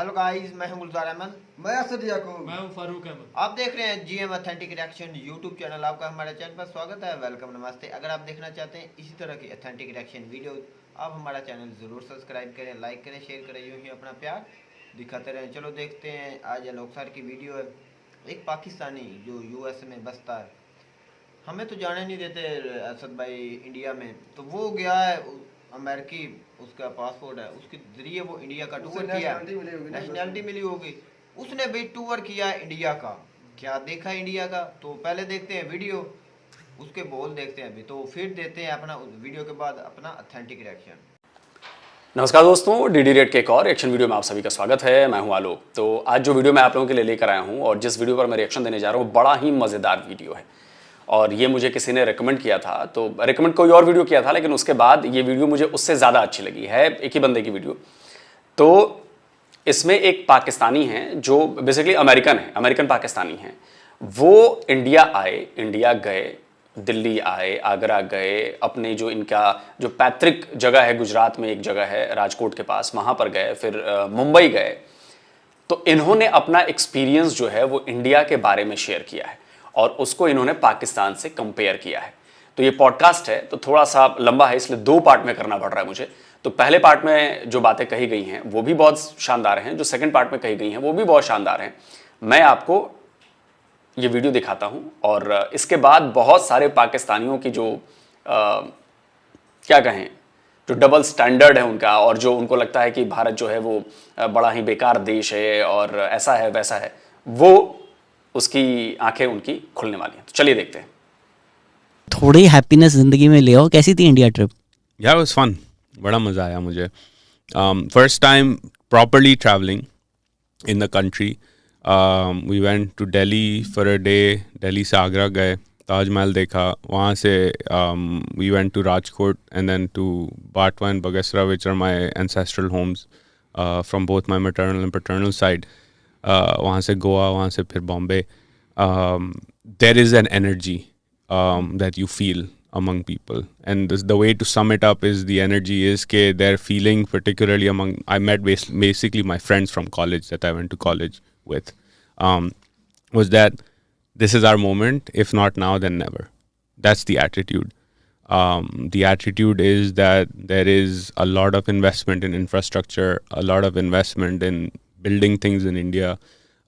Hello guys, मैं हूं गुलजार अहमद। मैं असद याकूब। मैं हूं फारूक अहमद। आप देख रहे हैं GM authentic reaction YouTube channel. आपका हमारे चैनल पर स्वागत है। वेलकम, नमस्ते। अगर आप देखना चाहते हैं इसी तरह की ऑथेंटिक रिएक्शन वीडियो, आप हमारा चैनल ज़रूर सब्सक्राइब करें, लाइक करें, शेयर करें, यूँ ही अपना प्यार दिखाते रहें। चलो देखते हैं आज अलोक सर की वीडियो है। एक पाकिस्तानी जो यूएस में बसता है, हमें तो जाने नहीं देते असद भाई इंडिया में, तो वो गया है अमेरिकी, उसका पासपोर्ट है, उसके जरिए वो इंडिया का टूर किया, नेशनैलिटी मिली होगी। उसने भी टूर किया इंडिया का। क्या देखा इंडिया का, तो पहले देखते हैं वीडियो, उसके बोल देखते हैं अभी, तो फिर देते हैं अपना वीडियो के बाद अपना ऑथेंटिक रिएक्शन। नमस्कार दोस्तों, डीडी रेड के एक और रिएक्शन वीडियो में आप सभी का स्वागत है। मैं हूं आलोक। तो आज जो वीडियो मैं आप लोगों के लिए लेकर आया हूं और जिस वीडियो पर मैं रिएक्शन देने जा रहा हूं, बड़ा ही मज़ेदार वीडियो है और ये मुझे किसी ने रेकमेंड किया था। तो रेकमेंड कोई और वीडियो किया था, लेकिन उसके बाद ये वीडियो मुझे उससे ज़्यादा अच्छी लगी है। एक ही बंदे की वीडियो। तो इसमें एक पाकिस्तानी है जो बेसिकली अमेरिकन है, अमेरिकन पाकिस्तानी है। वो इंडिया आए, इंडिया गए, दिल्ली आए, आगरा गए, अपने जो इनका जो पैतृक जगह है, गुजरात में एक जगह है राजकोट के पास, वहाँ पर गए, फिर मुंबई गए। तो इन्होंने अपना एक्सपीरियंस जो है वो इंडिया के बारे में शेयर किया है और उसको इन्होंने पाकिस्तान से कंपेयर किया है। तो ये पॉडकास्ट है तो थोड़ा सा लंबा है, इसलिए 2 पार्ट में करना पड़ रहा है मुझे। तो पहले पार्ट में जो बातें कही गई हैं वो भी बहुत शानदार हैं, जो सेकंड पार्ट में कही गई हैं वो भी बहुत शानदार हैं। मैं आपको ये वीडियो दिखाता हूं और इसके बाद बहुत सारे पाकिस्तानियों की जो क्या कहें, जो डबल स्टैंडर्ड है उनका, और जो उनको लगता है कि भारत जो है वो बड़ा ही बेकार देश है और ऐसा है वैसा है, वो उसकी आंखें उनकी खुलने वाली हैं। तो चलिए देखते हैं। थोड़ी हैप्पीनेस जिंदगी में ले आओ। कैसी थी India trip? Yeah, it was fun. बड़ा मज़ा आया मुझे. First time properly traveling in the country. We went to Delhi for a day. Delhi से आगरा गए, ताजमहल देखा. वहाँ से we went to Rajkot and then to Batwa and Bagasra, which are my ancestral homes from both my maternal and paternal side. वहाँ से गोवा, वहाँ से फिर Bombay. There is an energy that you feel among people, and the way to sum it up is the energy is that they're feeling, particularly among, I met basically my friends from college that I went to college with, was that this is our moment, if not now then never. That's the attitude. The attitude is that there is a lot of investment in infrastructure, a lot of investment in building things in India,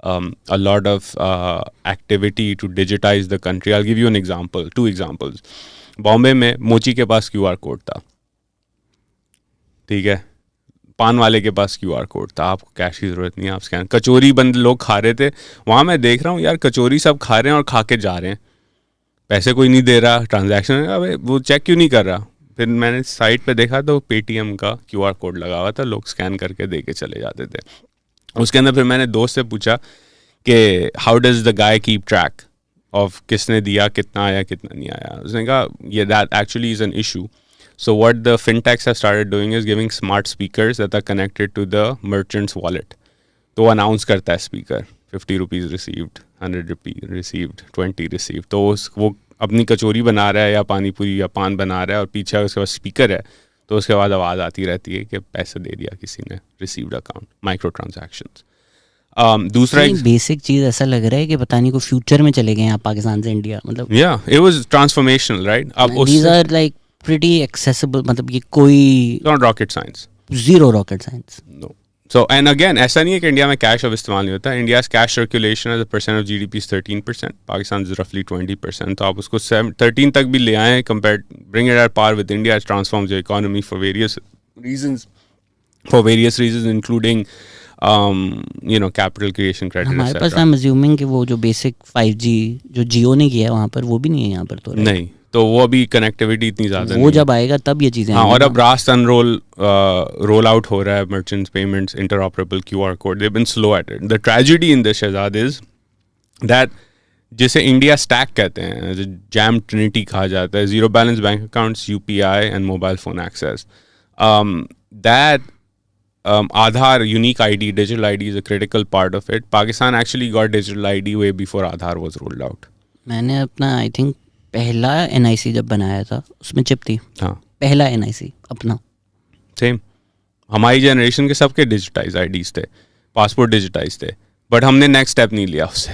a lot of activity to digitize the country. I'll give you an example, 2 examples. Bombay में मोची के पास QR code था, ठीक है, पान वाले के पास QR code था, आपको कैश की ज़रूरत नहीं है, आप स्कैन. कचौरी बंद लोग खा रहे थे वहाँ, मैं देख रहा हूँ यार कचौरी सब खा रहे हैं और खा के जा रहे हैं, पैसे कोई नहीं दे रहा, ट्रांजैक्शन अबे वो चेक क्यों नहीं कर रहा. फिर मैंने साइट पे देखा तो पेटीएम का QR कोड लगा हुआ था, लोग स्कैन करके दे के चले जाते थे. उसके अंदर फिर मैंने दोस्त से पूछा कि how does the guy keep track of किसने दिया, कितना आया, कितना नहीं आया. उसने कहा ये that actually is an issue. So what the fintechs have started doing is giving smart speakers that are connected to the merchant's wallet. तो अनाउंस करता है speaker, 50 rupees received, 100 rupees received, 20 received. तो वो अपनी कचौरी बना रहा है या पानी पूरी या पान बना रहा है और पीछे उसके पास स्पीकर है, तो उसके बाद आवाज़ आती रहती है कि पैसे दे दिया किसी ने, रिसीव्ड अकाउंट, माइक्रो ट्रांजैक्शंस. दूसरा बेसिक चीज ऐसा लग रहा है कि पता नहीं को फ्यूचर में चले गए आप पाकिस्तान से इंडिया, मतलब इट वाज ट्रांसफॉर्मेशनल, राइट. अब these are like pretty accessible, मतलब ये कोई not rocket science, zero rocket science. No. So and again ऐसा नहीं है कि इंडिया में कैश अब इस्तेमाल नहीं होता. India's cash circulation as a percent of GDP is 13%, Pakistan is रफली 20%. तो आप उसको 13 तक भी ले आएँ, compare, bring it at par with India. It transforms your economy for various reasons including capital creation, credit. हमारे पास आई एम अज्यूमिंग कि वो जो बेसिक 5G जो जियो ने किया है वहाँ पर, वो भी नहीं है यहाँ पर. तो नहीं, तो वो अभी कनेक्टिविटी इतनी ज़्यादा वो जब आएगा तब ये चीज़ें. हाँ, और अब रास्ट रोल आउट हो रहा है, merchants payments, interoperable QR code. They been slow at it. The tragedy in this शहजाद इज दैट जिसे इंडिया स्टैक कहते हैं, जैम ट्रिनिटी कहा जाता है, zero balance bank accounts, UPI and mobile phone access, that Aadhaar unique ID, digital ID is a critical part of it. Pakistan actually got digital ID way before Aadhaar was rolled out. मैंने अपना I think पहला NIC जब बनाया था उसमें chip थी. हाँ, पहला NIC अपना. सेम. हमारी जनरेशन के सबके डिजिटाइज IDs थे. पासपोर्ट डिजिटाइज थे, बट हमने नेक्स्ट स्टेप नहीं लिया उससे,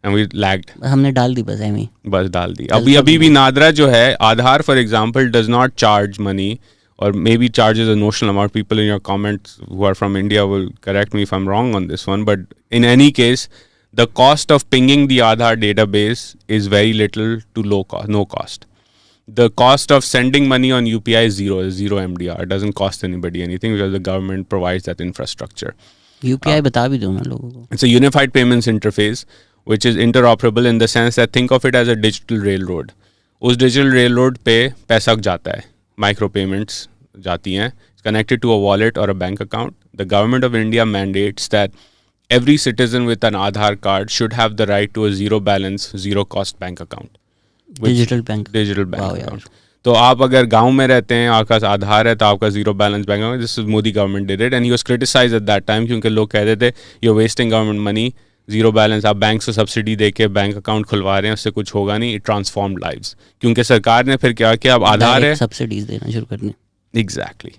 एंड वी लैग्ड। हमने डाल दी बस एमी, बस डाल दी। अभी भी नादरा जो है, Aadhaar for example does not charge money, or maybe charges a notional amount. People in your comments who are from India will correct me if I'm wrong on this one, but in any case, the cost of pinging the Aadhaar database is very little to low cost, no cost. The cost of sending money on UPI is zero MDR. It doesn't cost anybody anything because the government provides that infrastructure. UPI बता भी दो ना लोगों को। It's a unified payments interface which is interoperable in the sense that think of it as a digital railroad. उस digital railroad पे पैसा जाता है, माइक्रो पेमेंट्स जाती हैं, कनेक्टेड टू अ वॉलेट और a bank account. The government of India mandates that every citizen with an Aadhaar card should have the right to a zero balance, zero cost bank account. Digital bank account. तो आप अगर गांव में रहते हैं, आपका आधार है, तो आपका zero balance bank account. This is Modi government did it and he was criticised at that time, क्योंकि लोग कहते थे you are wasting government money, zero balance, आप बैंक से सब्सिडी दे के बैंक अकाउंट खुलवा रहे हैं, उससे कुछ होगा नहीं. इट ट्रांसफॉर्म्ड लाइव्स, क्योंकि सरकार ने फिर क्या किया, अब आधार है, सब्सिडीज देना शुरू करने. Exactly.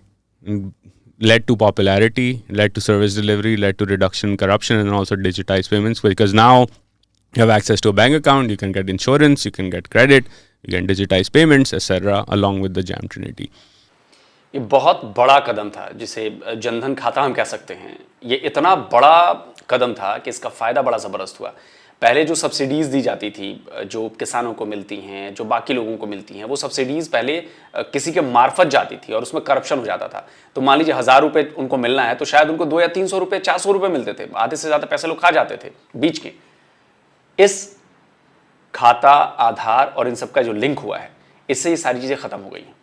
led to popularity, led to service delivery, led to reduction in corruption, and also digitized payments, because now you have access to a bank account, you can get insurance, you can get credit, you can digitize payments, etc., along with the JAM Trinity. ये बहुत बड़ा कदम था, जिसे जनधन खाता हम कह सकते हैं. ये इतना बड़ा कदम था कि इसका फ़ायदा बड़ा ज़बरदस्त हुआ. पहले जो सब्सिडीज़ दी जाती थी, जो किसानों को मिलती हैं, जो बाकी लोगों को मिलती हैं, वो सब्सिडीज़ पहले किसी के मार्फत जाती थी और उसमें करप्शन हो जाता था. तो मान लीजिए 1000 रुपये उनको मिलना है, तो शायद उनको 200 या 300 रुपये, 400 रुपये मिलते थे. आधे से ज़्यादा पैसे लोग खा जाते थे बीच के. इस खाता, आधार और इन सब का जो लिंक हुआ है, इससे ये सारी चीज़ें ख़त्म हो गई हैं.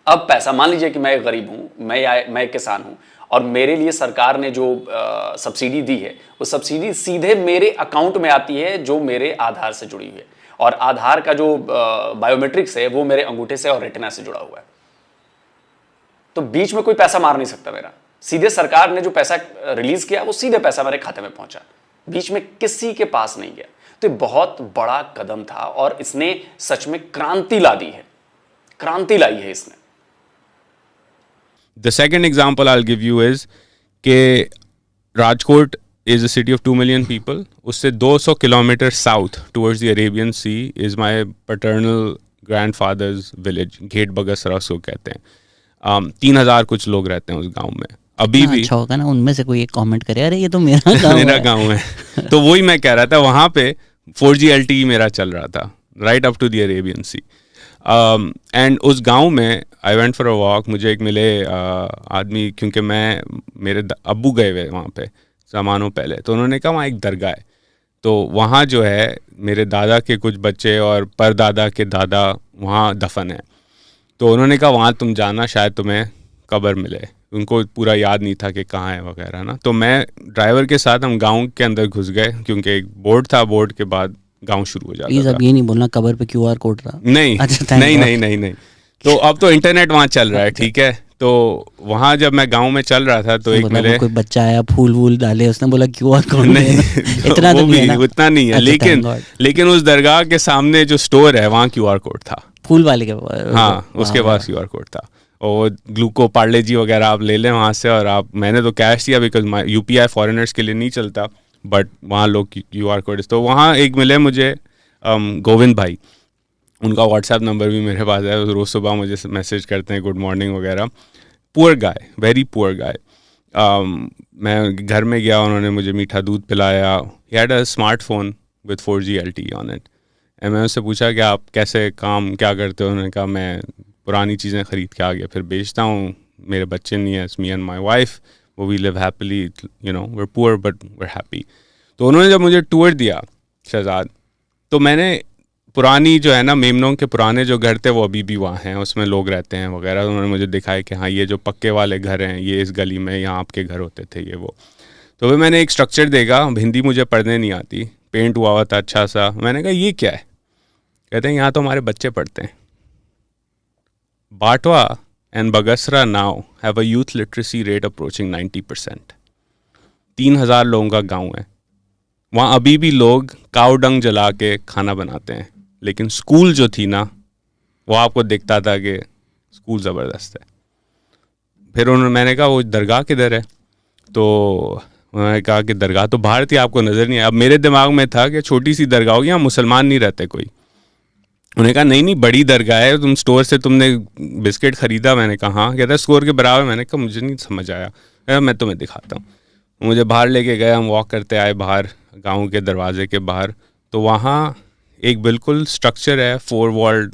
अब पैसा, मान लीजिए कि मैं एक गरीब हूँ, मैं एक किसान हूँ, और मेरे लिए सरकार ने जो सब्सिडी दी है, वो सब्सिडी सीधे मेरे अकाउंट में आती है, जो मेरे आधार से जुड़ी हुई है. और आधार का जो बायोमेट्रिक्स है, वो मेरे अंगूठे से और रेटिना से जुड़ा हुआ है. तो बीच में कोई पैसा मार नहीं सकता मेरा. सीधे सरकार ने जो पैसा रिलीज किया, वो सीधे पैसा मेरे खाते में पहुंचा, बीच में किसी के पास नहीं गया. तो ये बहुत बड़ा कदम था और इसने सच में क्रांति ला दी है, क्रांति लाई है इसने. The second example I'll give you is कि Rajkot is a city of 2 million people. उससे 200 kilometre south towards the Arabian Sea is my paternal grandfather's village. घेट बगसरा उसको कहते हैं. 3000 कुछ लोग रहते हैं उस गांव में. अभी भी अच्छा होगा ना उनमें से कोई एक कमेंट करे, अरे ये तो मेरा गांव मेरा गांव है. तो वही मैं कह रहा था, वहाँ पे 4G LTE मेरा चल रहा था, right up to the Arabian Sea. And उस गांव में I went for a walk. मुझे एक मिले आदमी, क्योंकि मेरे अब्बू गए हुए वहाँ पे ज़मानों पहले, तो उन्होंने कहा वहाँ एक दरगाह है, तो वहाँ जो है मेरे दादा के कुछ बच्चे और परदादा के दादा वहाँ दफन है. तो उन्होंने कहा वहाँ तुम जाना, शायद तुम्हें कब्र मिले. उनको पूरा याद नहीं था कि कहाँ है वगैरह ना. तो मैं ड्राइवर के साथ हम गाँव के अंदर घुस गए, क्योंकि एक बोर्ड था, बोर्ड के बाद गांव शुरू हो जाता प्लीज. अब ये नहीं बोलना कवर पे QR कोड रहा. नहीं. अच्छा, नहीं. तो अब तो इंटरनेट वहाँ चल रहा है, ठीक है. तो वहाँ जब मैं गांव में चल रहा था, तो एक मेरे कोई बच्चा आया, फूल वूल डाले, उसने बोला QR कोड नहीं. इतना तो नहीं है ना? उतना नहीं है. लेकिन उस दरगाह के सामने जो स्टोर है, वहाँ QR कोड था, फूल वाले के पास. हाँ, उसके पास QR कोड था. और ग्लूको पार्ले जी वगैरह आप ले लें वहाँ से. और आप, मैंने तो कैश दिया, बिकॉज UPI फॉरेनर्स के लिए नहीं चलता, बट वहाँ लोग QR कोड. तो वहाँ एक मिले मुझे गोविंद भाई, उनका व्हाट्सएप नंबर भी मेरे पास है. रोज़ सुबह मुझे मैसेज करते हैं, गुड मॉर्निंग वगैरह. Poor guy, very poor guy. मैं घर में गया, उन्होंने मुझे मीठा दूध पिलाया. He had a smartphone with 4G LTE on it. And मैं उससे पूछा कि आप कैसे काम क्या करते हो. उन्होंने कहा मैं पुरानी चीज़ें ख़रीद के आ गया, फिर बेचता हूँ. मेरे बच्चे नहीं हैं, मी एंड माई वाइफ, वो we live happily, you know, we are poor but we are happy. तो उन्होंने जब मुझे टूर दिया शहजाद, तो मैंने पुरानी जो है ना, मेमनों के पुराने जो घर थे, वो अभी भी वहाँ हैं, उसमें लोग रहते हैं वगैरह. उन्होंने मुझे दिखाया कि हाँ, ये जो पक्के वाले घर हैं, ये इस गली में, यहाँ आपके घर होते थे, ये वो. तो फिर मैंने एक स्ट्रक्चर देखा. हिंदी मुझे पढ़ने नहीं आती, पेंट हुआ था अच्छा सा. मैंने कहा ये क्या है? कहते हैं यहाँ तो हमारे बच्चे पढ़ते हैं. Bantva and Bagasra now have a youth literacy rate approaching 90%. 3000 लोगों का गाँव है. वहाँ अभी भी लोग काऊ डंग जला के खाना बनाते हैं. लेकिन स्कूल जो थी ना, वो आपको दिखता था कि स्कूल ज़बरदस्त है. फिर मैंने कहा वो दरगाह किधर है? तो उन्होंने कहा कि दरगाह तो बाहर थी, आपको नज़र नहीं आया। अब मेरे दिमाग में था कि छोटी सी दरगाह होगी, यहाँ मुसलमान नहीं रहते कोई। उन्होंने कहा नहीं नहीं बड़ी दरगाह है, तुम स्टोर से तुमने बिस्किट ख़रीदा? मैंने कहा हाँ। कहता है स्टोर के बराबर। मैंने कहा मुझे नहीं समझ आया। मैं तुम्हें दिखाता हूँ। मुझे बाहर लेके गए, हम वॉक करते आए बाहर गांव के दरवाजे के बाहर, तो वहाँ एक बिल्कुल स्ट्रक्चर है, 4 वॉल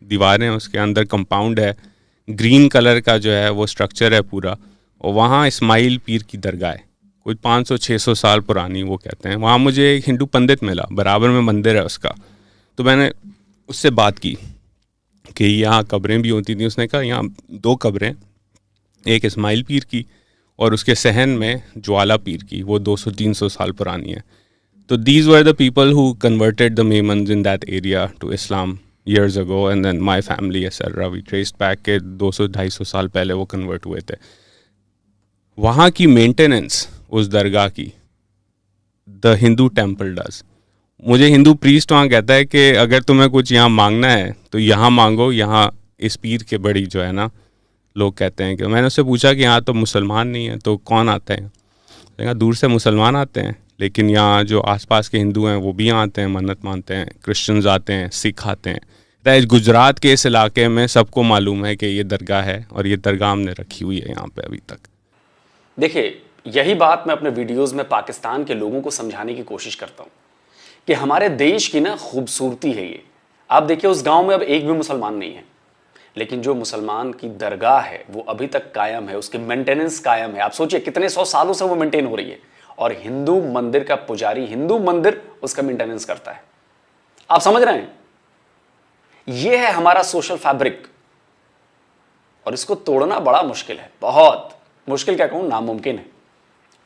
दीवारें, उसके अंदर कंपाउंड है, ग्रीन कलर का जो है वो स्ट्रक्चर है पूरा, और वहाँ इस्माइल पीर की दरगाह है, कुछ 500-600 साल पुरानी वो कहते हैं। वहाँ मुझे एक हिंदू पंडित मिला, बराबर में मंदिर है उसका। तो मैंने उससे बात की कि यहाँ कब्रें भी होती थी। उसने कहा यहाँ 2 कब्रें, एक इस्माइल पीर की और उसके सहन में ज्वाला पीर की, वो 200-300 साल पुरानी है। तो these were the people who converted the Memons in that area to Islam years ago, and then my family etc. we traced back के 200-250 साल पहले वो कन्वर्ट हुए थे। वहाँ की मेंटेनेंस उस दरगाह की द हिंदू टेम्पल डज। मुझे हिंदू प्रीस्ट वहाँ कहता है कि अगर तुम्हें कुछ यहाँ मांगना है तो यहाँ मांगो, यहाँ इस पीर के बड़ी जो है ना लोग कहते हैं कि। मैंने उससे पूछा कि यहाँ तो मुसलमान नहीं है, तो कौन आते हैं? देखा दूर से मुसलमान आते हैं, लेकिन यहाँ जो आसपास के हिंदू हैं वो भी यहाँ आते हैं, मन्नत मानते हैं, क्रिश्चियंस आते हैं, सिख आते हैं। गुजरात के इस इलाके में सबको मालूम है कि ये दरगाह है, और ये दरगाह हमने रखी हुई है यहाँ पे अभी तक। देखिए, यही बात मैं अपने वीडियोस में पाकिस्तान के लोगों को समझाने की कोशिश करता हूं कि हमारे देश की ना खूबसूरती है ये। आप देखिए, उस गांव में अब एक भी मुसलमान नहीं है, लेकिन जो मुसलमान की दरगाह है वो अभी तक कायम है, उसकी मेंटेनेंस कायम है। आप सोचिए कितने 100 सालों से वो मेंटेन हो रही है, और हिंदू मंदिर का पुजारी, हिंदू मंदिर उसका मेंटेनेंस करता है। आप समझ रहे हैं? ये है हमारा सोशल फैब्रिक, और इसको तोड़ना बड़ा मुश्किल है, बहुत मुश्किल, क्या कहूं, नामुमकिन है।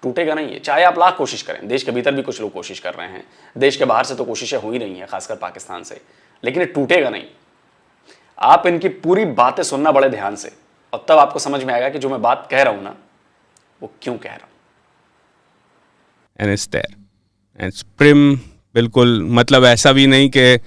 टूटेगा नहीं है, चाहे आप लाख कोशिश करें। देश के भीतर भी कुछ लोग कोशिश कर रहे हैं, देश के बाहर से तो कोशिशें हो ही रही हैं, खासकर पाकिस्तान से, लेकिन ये टूटेगा नहीं। आप इनकी पूरी बातें सुनना बड़े ध्यान से, और तब आपको समझ में आएगा कि जो मैं बात कह रहा हूं ना, वो क्यों कह रहा हूं। And it's there and it's prim, बिल्कुल, मतलब ऐसा भी नहीं कि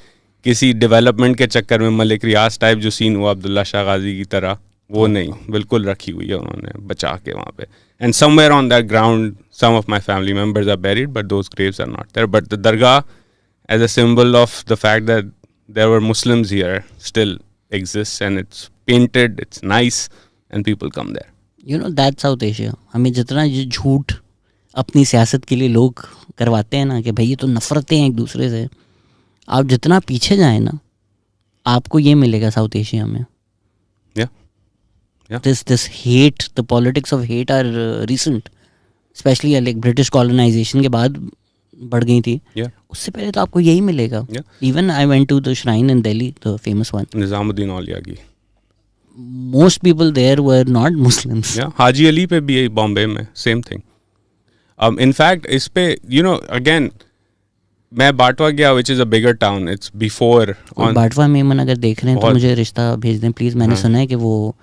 किसी डेवलपमेंट के चक्कर में मलिक रियाज टाइप जो सीन हुआ अब्दुल्ला शाह गाजी की तरह, वो नहीं, बिल्कुल रखी हुई है उन्होंने बचा के वहाँ पे। And somewhere on that ground some of my family members are buried, but those graves are not there. But the dargah as a symbol of the fact that there were Muslims here still exists, and it's painted, it's nice, and people come there. You know, that's South Asia. हमें जितना ये झूठ अपनी सियासत के लिए लोग करवाते हैं ना कि भाई ये तो नफरतें हैं एक दूसरे से, आप जितना पीछे जाएं ना, आपको ये मिलेगा साउथ एशिया में। Yeah. This hate, the politics of hate are recent, especially like British colonization के बाद बढ़ गई थी। Yeah. उससे पहले तो आपको यही मिलेगा। Even I went to the shrine in Delhi, the famous one. Nizamuddin औलिया की। Most people there were not Muslims. Yeah. Haji Ali पे भी है बॉम्बे में, same thing. In fact, इस पे you know again मैं बाटवा गया, which is a bigger town. It's before on. बाटवा मेमन अगर देख रहे हैं तो मुझे रिश्ता भेज दें प्लीज। मैंने सुना है कि वो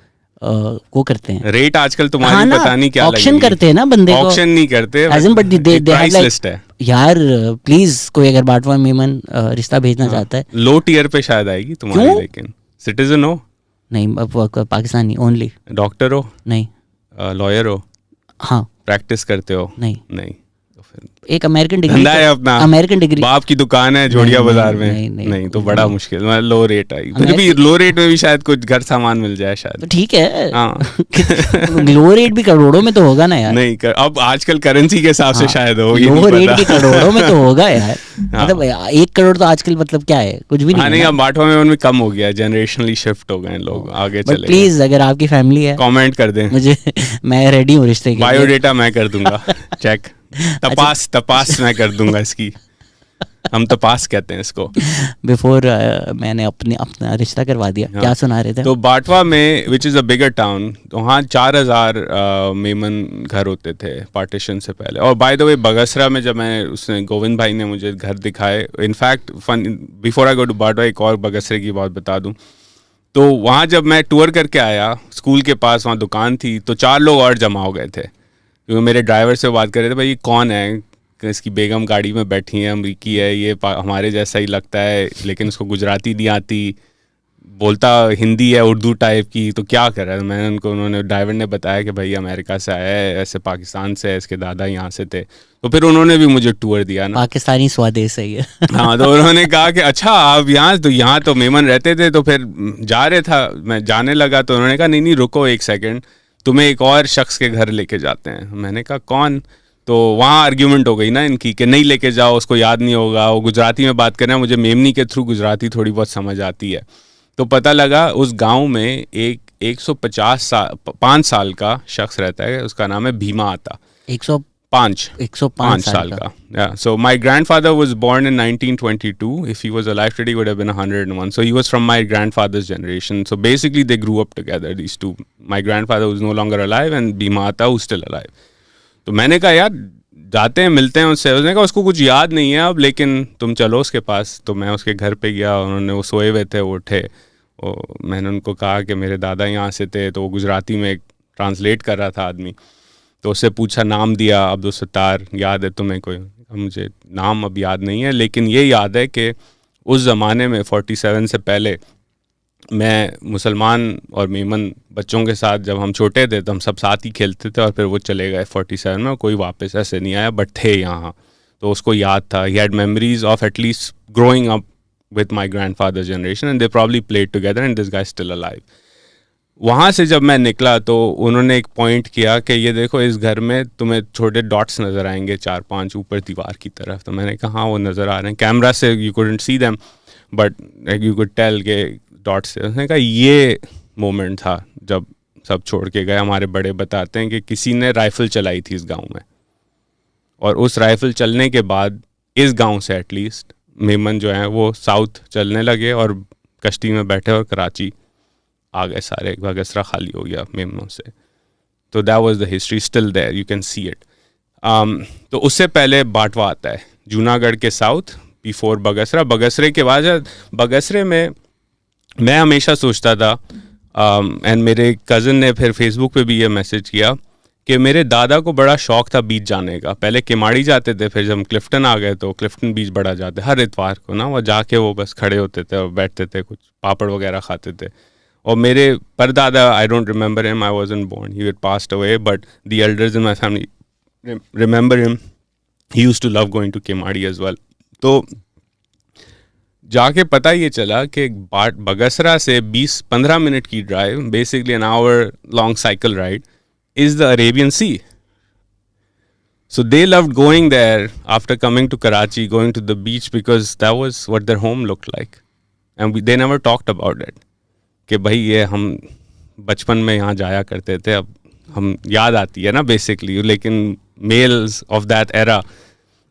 करते हैं रेट आजकल तुम्हारी पता नहीं क्या ऑक्शन करते हैं ना बंदे को। ऑक्शन नहीं करते, बट दे प्राइस लिस्ट है यार। प्लीज कोई अगर बाटवा मेमन रिश्ता भेजना चाहता है, लो टियर पे शायद आएगी तुम्हारी। लेकिन सिटीजन हो नहीं, पाकिस्तानी ओनली। डॉक्टर हो नहीं, लॉयर हो, हाँ, प्रैक्टिस करते हो नहीं, तो फिर एक अमेरिकन डिग्री है अपना, अमेरिकन डिग्री, बाप की दुकान है जोड़िया बाजार में। नहीं, तो बड़ा मुश्किल, लो रेट आई, फिर भी लो रेट में भी शायद कुछ घर सामान मिल जाए शायद। तो ठीक है, हाँ। लो रेट भी करोड़ों में तो होगा ना यार। नहीं अब आजकल करेंसी के हिसाब से शायद हो, लो रेट भी करोड़ों में तो होगा यार। मतलब 1 करोड़ तो आजकल मतलब क्या है, कुछ भी नहीं। अब बाटवा में उनमें कम हो गया, जनरेशनली शिफ्ट हो गए लोग, आगे चले। प्लीज अगर आपकी फैमिली है कमेंट कर दें मुझे, मैं रेडी हूँ रिश्ते के लिए। बायोडेटा मैं कर दूंगा चेक, तपास मैं कर दूंगा इसकी, हम तपास कहते हैं इसको। बिफोर मैंने अपना रिश्ता करवा दिया। क्या सुना रहे थे? तो बाटवा में which is a bigger town, तो वहाँ 4000 मेमन घर होते थे पार्टीशन से पहले। और बाय द वे बगसरा में जब मैं उसने गोविंद भाई ने मुझे घर दिखाए, in fact before I go to Bantva एक और बगसरे की बात बता दूँ। तो वहाँ जब मैं टूर करके आया, स्कूल के पास वहाँ दुकान थी, तो 4 लोग और जमा हो गए थे, क्योंकि मेरे ड्राइवर से बात कर रहे थे, भाई ये कौन है, इसकी बेगम गाड़ी में बैठी है, अमरीकी है, ये हमारे जैसा ही लगता है, लेकिन उसको गुजराती नहीं आती, बोलता हिंदी है उर्दू टाइप की, तो क्या कर रहा है। मैंने उन्होंने ड्राइवर ने बताया कि भाई अमेरिका से आया है, ऐसे पाकिस्तान से है, इसके दादा यहाँ से थे। तो फिर उन्होंने भी मुझे टूर दिया ना, पाकिस्तानी स्वदेश है ये। हाँ, तो उन्होंने कहा कि अच्छा आप यहाँ तो मेमन रहते थे। तो फिर जा रहे था, मैं जाने लगा तो उन्होंने कहा नहीं रुको एक सेकेंड, तुम्हें एक और शख्स के घर लेके जाते हैं। मैंने कहा कौन? तो वहाँ आर्ग्यूमेंट हो गई ना इनकी कि नहीं लेके जाओ, उसको याद नहीं होगा, वो गुजराती में बात कर रहे हैं, मुझे मेमनी के थ्रू गुजराती थोड़ी बहुत समझ आती है। तो पता लगा उस गांव में एक 5 साल का शख्स रहता है, उसका नाम है भीमा आता। 105 साल का। Yeah. So my grandfather was born in 1922. If he was alive today, he would have been 101. So he was from my grandfather's generation. So basically they grew up together, these two. My grandfather was no longer alive and Bhima Atta was still alive. तो मैंने कहा यार जाते हैं मिलते हैं उससे। उसने कहा उसको कुछ याद नहीं है अब, लेकिन तुम चलो उसके पास। तो मैं उसके घर पे गया, उन्होंने वो सोए हुए थे, वो उठे। मैंने उनको कहा कि मेरे दादा यहाँ से थे, तो वो गुजराती में ट्रांसलेट कर रहा था आदमी। तो उससे पूछा, नाम दिया अब्दुल सत्तार, याद है तुम्हें कोई? मुझे नाम अब याद नहीं है, लेकिन ये याद है कि उस ज़माने में 47 से पहले मैं मुसलमान और मेमन बच्चों के साथ जब हम छोटे थे तो हम सब साथ ही खेलते थे, और फिर वो चले गए 47 में, कोई वापस ऐसे नहीं आया, बट थे यहाँ। तो उसको याद था, he had memories of at least growing up with my grand father generation and they probably played together and this guy still alive. वहाँ से जब मैं निकला तो उन्होंने एक पॉइंट किया कि ये देखो इस घर में तुम्हें छोटे डॉट्स नज़र आएंगे 4-5 ऊपर दीवार की तरफ। तो मैंने कहा हाँ वो नज़र आ रहे हैं, कैमरा से you couldn't see them but you could tell के डॉट्स से। उसने कहा ये मोमेंट था जब सब छोड़ के गए। हमारे बड़े बताते हैं कि किसी ने राइफ़ल चलाई थी इस गांव में, और उस राइफ़ल चलने के बाद इस गांव से एटलीस्ट मेमन जो हैं वो साउथ चलने लगे और कश्ती में बैठे और कराची आ गए सारे। बगसरा खाली हो गया मेमनों से। तो that was the history, still there, you can see it. तो उससे पहले बाटवा आता है जूनागढ़ के साउथ बिफोर बगसरा। बगसरे के बाद बगसरे में मैं हमेशा सोचता था, एंड मेरे कज़न ने फिर फेसबुक पे भी ये मैसेज किया कि मेरे दादा को बड़ा शौक था बीच जाने का। पहले किमाड़ी जाते थे, फिर जब क्लिफ्टन आ गए तो क्लिफ्टन बीच बड़ा जाते हर इतवार को ना, वो जाके वो बस खड़े होते थे और बैठते थे, कुछ पापड़ वगैरह खाते थे। और मेरे परदादा, I don't remember him, I wasn't born, he had passed away, but the elders in my family remember him, he used to love going to Keamari as well. तो जाके पता ये चला कि बगसरा से 20-15 मिनट की drive, basically an hour long cycle ride, is the Arabian sea. So they loved going there after coming to Karachi, going to the beach, because that was what their home looked like. And they never talked about it. कि भाई ये हम बचपन में यहाँ जाया करते थे, अब हम याद आती है ना बेसिकली। लेकिन males of that era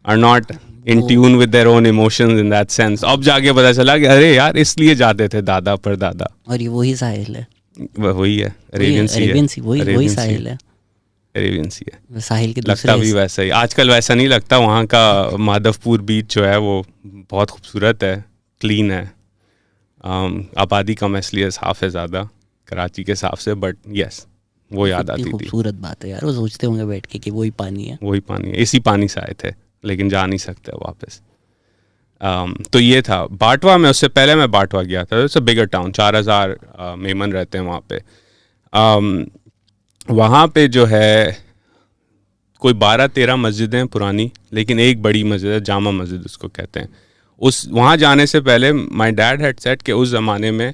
are not in tune with their own emotions in that sense. अब जाके पता चला कि अरे यार इसलिए जाते थे दादा पर दादा। और ये वही साहिल है, वही है अरेबियन सी, वही साहिल है, अरेबियन सी है। साहिल के लगता भी वैसा ही, आजकल वैसा नहीं लगता। वहाँ का माधवपुर बीच जो है वो बहुत खूबसूरत है, क्लीन है। आबादी कम है इसलिए साफ है ज़्यादा कराची के हिसाब से, बट यस वो याद आती थी। खूबसूरत बात है यार, वो सोचते होंगे बैठ के कि वही पानी है, वही पानी है। इसी पानी से आए थे लेकिन जा नहीं सकते वापस। तो ये था बाटवा में। उससे पहले मैं बाटवा गया था, it's a bigger town, 4000 Memon रहते हैं वहाँ पे। वहाँ पे जो है कोई 12-13 मस्जिदें पुरानी, लेकिन एक बड़ी मस्जिद है, जामा मस्जिद उसको कहते हैं। उस वहाँ जाने से पहले माय डैड हैड सेड कि उस ज़माने में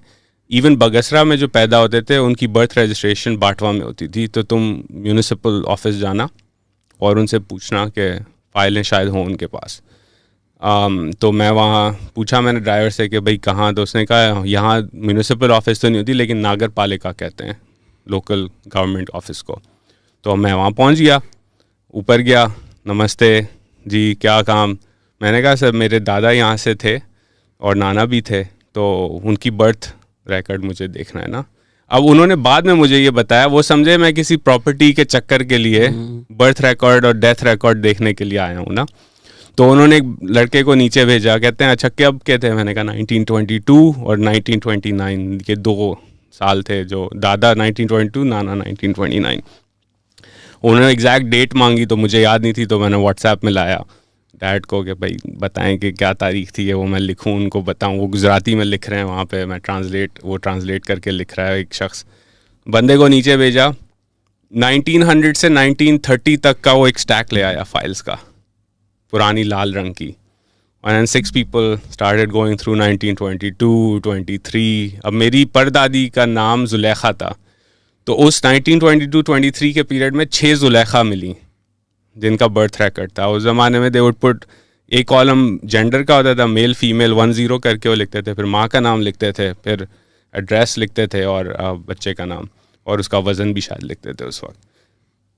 इवन बगसरा में जो पैदा होते थे उनकी बर्थ रजिस्ट्रेशन बाटवा में होती थी। तो तुम म्यूनिसिपल ऑफिस जाना और उनसे पूछना कि फ़ाइलें शायद हों उनके पास। तो मैं वहाँ पूछा मैंने ड्राइवर से कि भाई कहाँ, तो उसने कहा यहाँ म्यूनिसिपल ऑफिस तो नहीं होती लेकिन नागर पालिका कहते हैं लोकल गवर्नमेंट ऑफिस को। तो मैं वहाँ पहुँच गया, ऊपर गया, नमस्ते जी क्या काम। मैंने कहा सर मेरे दादा यहाँ से थे और नाना भी थे, तो उनकी बर्थ रिकॉर्ड मुझे देखना है ना। अब उन्होंने बाद में मुझे ये बताया, वो समझे मैं किसी प्रॉपर्टी के चक्कर के लिए बर्थ रिकॉर्ड और डेथ रिकॉर्ड देखने के लिए आया हूँ ना। तो उन्होंने एक लड़के को नीचे भेजा, कहते हैं अच्छा कब के थे? मैंने कहा 1922 और 1929 के 2 साल थे, जो दादा 1922 नाना 1929। उन्होंने एग्जैक्ट डेट मांगी तो मुझे याद नहीं थी, तो मैंने व्हाट्सएप में लाया डैड को कि भाई बताएं कि क्या तारीख थी, वो मैं लिखूं, उनको बताऊं। वो गुजराती में लिख रहे हैं वहाँ पे, मैं ट्रांसलेट करके लिख रहा है एक शख्स। बंदे को नीचे भेजा, 1900 से 1930 तक का वो एक स्टैक ले आया फाइल्स का, पुरानी लाल रंग की। And 6 people started going through 1922, 23. अब मेरी परदादी का नाम जुलेखा था, तो उस 1922-23 के पीरियड में 6 जुलेखा मिली जिनका बर्थ रिकॉर्ड था। उस ज़माने में दे वुड पुट, एक कॉलम जेंडर का होता था, मेल फीमेल 10 करके वो लिखते थे, फिर माँ का नाम लिखते थे, फिर एड्रेस लिखते थे और बच्चे का नाम, और उसका वज़न भी शायद लिखते थे उस वक्त।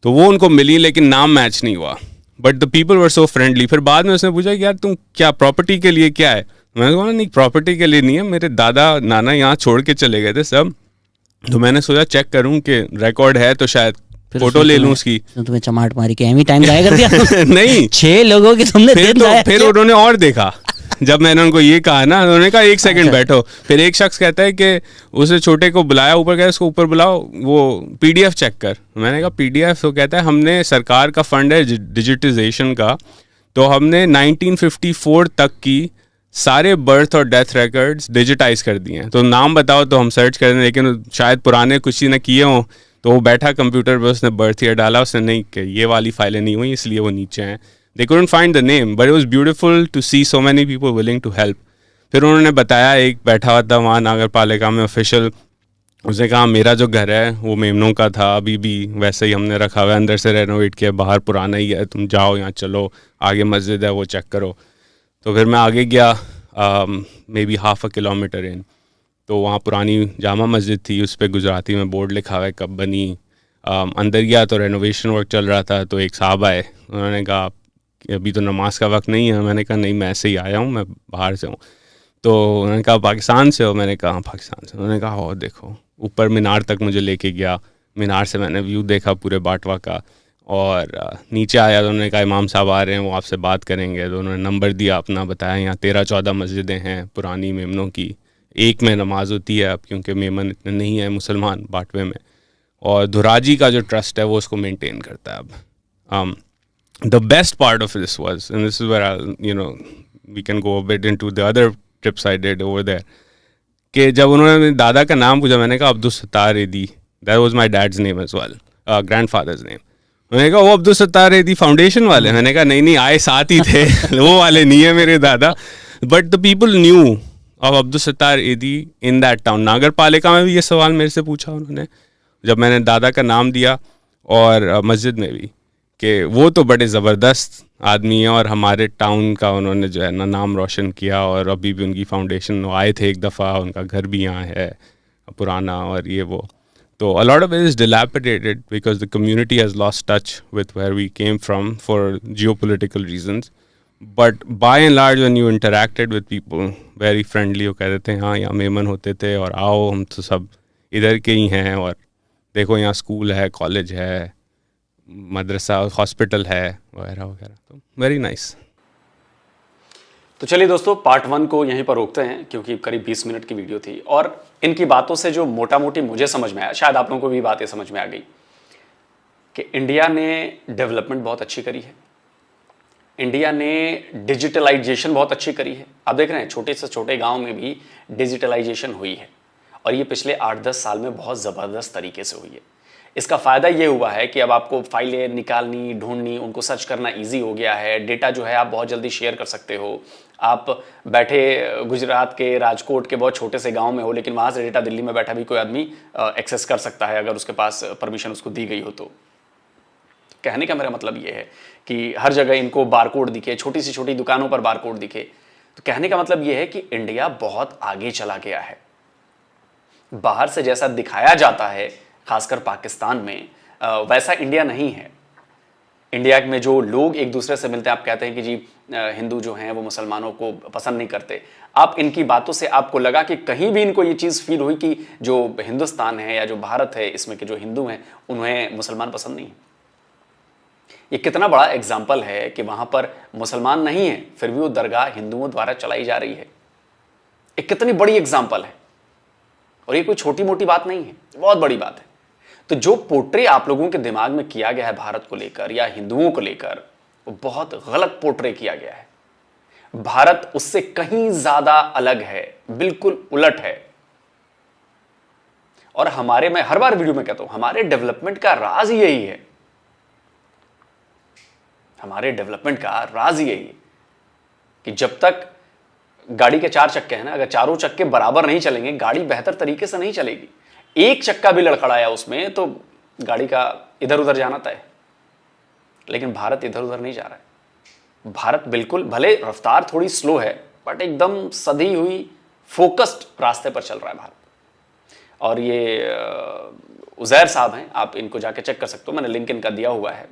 तो वो उनको मिली, लेकिन नाम मैच नहीं हुआ। But the people were so friendly. फिर बाद में उसने पूछा कि यार तुम क्या प्रॉपर्टी के लिए क्या है? मैंने कहा नहीं, प्रॉपर्टी के लिए नहीं है, मेरे दादा नाना यहाँ छोड़ के चले गए थे सब, तो मैंने सोचा चेक करूँ कि रिकॉर्ड है, तो शायद फोटो ले लूँ उसकी। तुम्हें चमाट मारी के एमी टाइम गाया कर दिया। नहीं, 6 लोगों के तुमने फिर उन्होंने और देखा। जब मैंने उनको ये कहा ना, उन्होंने कहा 1 सेकंड बैठो। फिर एक शख्स कहता है कि उसे छोटे को बुलाया ऊपर, कहता है उसको ऊपर बुलाओ, वो PDF चेक कर। मैंने कहा PDF? तो कहता है हमने, सरकार का फंड है डिजिटाइजेशन का, तो हमने 1954 तक की सारे बर्थ और डेथ रिकॉर्ड्स डिजिटाइज कर दिए हैं, तो नाम बताओ तो हम सर्च कर दें। लेकिन शायद पुराने किसी ने किए हों, तो वो बैठा कंप्यूटर पर, उसने बर्थ ईयर डाला, उसने नहीं कि ये वाली फाइलें नहीं हुई इसलिए वो नीचे हैं। They couldn't find the name, but it was beautiful to see so many people willing to help. फिर उन्होंने बताया, एक बैठा हुआ था वहाँ नागर पालिका में ऑफिशियल, उसने कहा मेरा जो घर है वो मेमनों का था, अभी भी वैसे ही हमने रखा हुआ है, अंदर से रेनोवेट किया, बाहर पुराना ही है, तुम जाओ यहाँ चलो, आगे मस्जिद है वो चेक करो। तो फिर मैं आगे गया, मे बी ½ किलोमीटर इन, तो वहाँ पुरानी जामा मस्जिद थी, उस पर गुजराती में बोर्ड लिखा हुआ है कब बनी। अंदर गया तो रेनोवेशन वर्क चल रहा था, तो एक साहब आए, उन्होंने कहा अभी तो नमाज का वक्त नहीं है। मैंने कहा नहीं, मैं ऐसे ही आया हूँ, मैं बाहर से हूँ। तो उन्होंने कहा पाकिस्तान से हो? मैंने कहा पाकिस्तान से। उन्होंने कहा हो देखो, ऊपर मीनार तक मुझे लेके गया, मीनार से मैंने व्यू देखा पूरे बाटवा का, और नीचे आया तो उन्होंने कहा इमाम साहब आ रहे हैं, वो आपसे बात करेंगे। तो उन्होंने नंबर दिया अपना, बताया यहाँ 13-14 मस्जिदें हैं पुरानी मेमनों की, एक में नमाज होती है अब, क्योंकि मेमन इतने नहीं है मुसलमान बाटवे में, और धुराजी का जो ट्रस्ट है वो उसको मेनटेन करता है अब। The best part of this was, and this is where we can go a bit into the other trips I did over there, कि जब उन्होंने दादा का नाम पूछा, मैंने कहा अब्दुल सत्तार एदी, that was my dad's name as well, grandfather's name. मैंने कहा वो अब्दुल सत्तार एदी फाउंडेशन वाले? मैंने कहा नहीं आए साथ ही थे, वो वाले नहीं है मेरे दादा। But the people knew of Abdul Sattar एदी in that town. नागर पालिका में भी ये सवाल मेरे से पूछा उन्होंने, जब मैंने दादा का नाम दिया, और मस्जिद में भी, कि वो तो बड़े ज़बरदस्त आदमी हैं, और हमारे टाउन का उन्होंने जो है ना नाम रोशन किया, और अभी भी उनकी फाउंडेशन, वो आए थे एक दफ़ा, उनका घर भी यहाँ है पुराना, और ये वो। तो a lot of it is dilapidated because the community has lost touch with where we came from for geopolitical reasons. But by and large, when you interacted with people, very friendly, वो कहते थे हाँ यहाँ मेमन होते थे, और आओ हम तो सब इधर के ही हैं, और देखो यहाँ स्कूल है, कॉलेज है, मदरसा, हॉस्पिटल है, वगैरह वगैरह। तो वेरी नाइस। तो चलिए दोस्तों, पार्ट 1 को यहीं पर रोकते हैं, क्योंकि करीब 20 मिनट की वीडियो थी, और इनकी बातों से जो मोटा मोटी मुझे समझ में आया, शायद आप लोगों को भी बातें समझ में आ गई, कि इंडिया ने डेवलपमेंट बहुत अच्छी करी है, इंडिया ने डिजिटलाइजेशन बहुत अच्छी करी है। आप देख रहे हैं छोटे से छोटे गांव में भी डिजिटलाइजेशन हुई है, और ये पिछले 8-10 साल में बहुत ज़बरदस्त तरीके से हुई है। इसका फ़ायदा ये हुआ है कि अब आपको फाइलें निकालनी, ढूंढनी, उनको सर्च करना इजी हो गया है। डेटा जो है आप बहुत जल्दी शेयर कर सकते हो। आप बैठे गुजरात के राजकोट के बहुत छोटे से गांव में हो, लेकिन वहाँ से डेटा दिल्ली में बैठा भी कोई आदमी एक्सेस कर सकता है, अगर उसके पास परमिशन उसको दी गई हो तो। कहने का मेरा मतलब ये है कि हर जगह इनको बारकोड दिखे, छोटी सी छोटी दुकानों पर बारकोड दिखे, तो कहने का मतलब ये है कि इंडिया बहुत आगे चला गया है। बाहर से जैसा दिखाया जाता है, खासकर पाकिस्तान में, वैसा इंडिया नहीं है। इंडिया में जो लोग एक दूसरे से मिलते हैं, आप कहते हैं कि जी हिंदू जो हैं वो मुसलमानों को पसंद नहीं करते। आप इनकी बातों से आपको लगा कि कहीं भी इनको ये चीज़ फील हुई कि जो हिंदुस्तान है या जो भारत है, इसमें के जो हिंदू हैं उन्हें मुसलमान पसंद नहीं है। ये कितना बड़ा एग्जाम्पल है कि वहाँ पर मुसलमान नहीं है, फिर भी वो दरगाह हिंदुओं द्वारा चलाई जा रही है। एक कितनी बड़ी एग्जाम्पल है, और ये कोई छोटी मोटी बात नहीं है, बहुत बड़ी बात है। तो जो पोर्ट्रे आप लोगों के दिमाग में किया गया है भारत को लेकर या हिंदुओं को लेकर, वो बहुत गलत पोर्ट्रे किया गया है। भारत उससे कहीं ज्यादा अलग है, बिल्कुल उलट है। और हमारे, मैं हर बार वीडियो में कहता हूं, हमारे डेवलपमेंट का राज यही है। हमारे डेवलपमेंट का राज यही है कि जब तक गाड़ी के 4 चक्के हैं ना, अगर चारों चक्के बराबर नहीं चलेंगे, गाड़ी बेहतर तरीके से नहीं चलेगी। एक चक्का भी लड़खड़ाया उसमें तो गाड़ी का इधर उधर जाना तय है। लेकिन भारत इधर उधर नहीं जा रहा है। भारत बिल्कुल, भले रफ्तार थोड़ी स्लो है, बट एकदम सधी हुई फोकस्ड रास्ते पर चल रहा है भारत। और ये उजैर साहब हैं, आप इनको जाके चेक कर सकते हो, मैंने लिंक इनका दिया हुआ है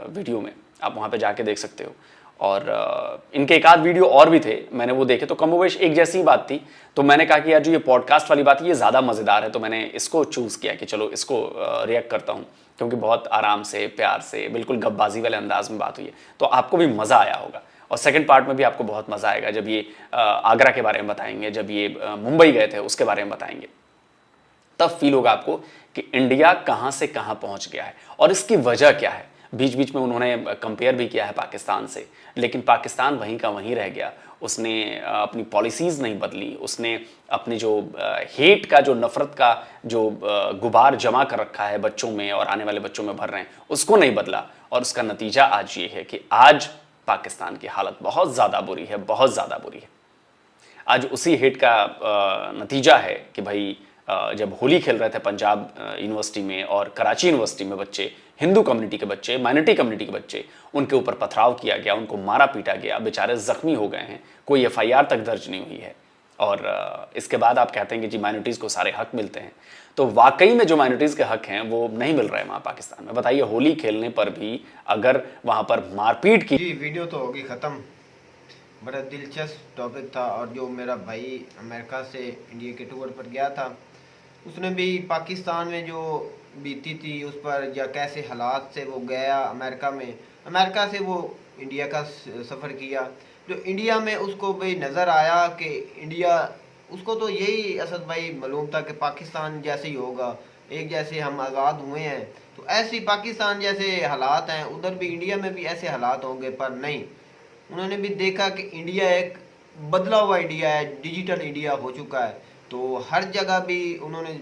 वीडियो में, आप वहाँ पे जाके देख सकते हो। और इनके एक आध वीडियो और भी थे, मैंने वो देखे तो कमोवेश एक जैसी बात थी। तो मैंने कहा कि यार जो ये पॉडकास्ट वाली बात है ये ज़्यादा मज़ेदार है, तो मैंने इसको चूज़ किया कि चलो इसको रिएक्ट करता हूँ, क्योंकि बहुत आराम से, प्यार से, बिल्कुल गपबाजी वाले अंदाज में बात हुई है, तो आपको भी मज़ा आया होगा। और सेकंड पार्ट में भी आपको बहुत मज़ा आएगा जब ये आगरा के बारे में बताएंगे, जब ये मुंबई गए थे उसके बारे में बताएंगे। तब फील होगा आपको कि इंडिया कहां से कहां पहुंच गया है और इसकी वजह क्या है। बीच बीच में उन्होंने कंपेयर भी किया है पाकिस्तान से, लेकिन पाकिस्तान वहीं का वहीं रह गया। उसने अपनी पॉलिसीज़ नहीं बदली, उसने अपनी जो हेट का, जो नफ़रत का जो गुबार जमा कर रखा है बच्चों में और आने वाले बच्चों में भर रहे हैं, उसको नहीं बदला। और उसका नतीजा आज ये है कि आज पाकिस्तान की हालत बहुत ज़्यादा बुरी है, बहुत ज़्यादा बुरी है। आज उसी हेट का नतीजा है कि भाई जब होली खेल रहे थे पंजाब यूनिवर्सिटी में और कराची यूनिवर्सिटी में बच्चे, हिंदू कम्युनिटी के बच्चे, माइनॉरिटी कम्युनिटी के बच्चे, उनके ऊपर पथराव किया गया, उनको मारा पीटा गया, बेचारे जख्मी हो गए हैं, कोई एफआईआर तक दर्ज नहीं हुई है। और इसके बाद आप कहते हैं कि जी माइनॉरिटीज़ को सारे हक मिलते हैं, तो वाकई में जो माइनॉरिटीज़ के हक हैं वो नहीं मिल रहे हैं वहाँ पाकिस्तान में। बताइए, होली खेलने पर भी अगर वहाँ पर मारपीट की। जी वीडियो तो होगी ख़त्म। बड़ा दिलचस्प टॉपिक था। और जो मेरा भाई अमेरिका से इंडिया के टूर पर गया था, उसने भी पाकिस्तान में जो बीती थी उस पर, या कैसे हालात से वो गया अमेरिका में, अमेरिका से वो इंडिया का सफ़र किया। जो इंडिया में उसको भाई नज़र आया कि इंडिया, उसको तो यही असद भाई मालूम था कि पाकिस्तान जैसे ही होगा, एक जैसे हम आज़ाद हुए हैं तो ऐसे पाकिस्तान जैसे हालात हैं, उधर भी इंडिया में भी ऐसे हालात होंगे। पर नहीं, उन्होंने भी देखा कि इंडिया एक बदला हुआ इंडिया है, डिजिटल इंडिया हो चुका है। तो हर जगह भी उन्होंने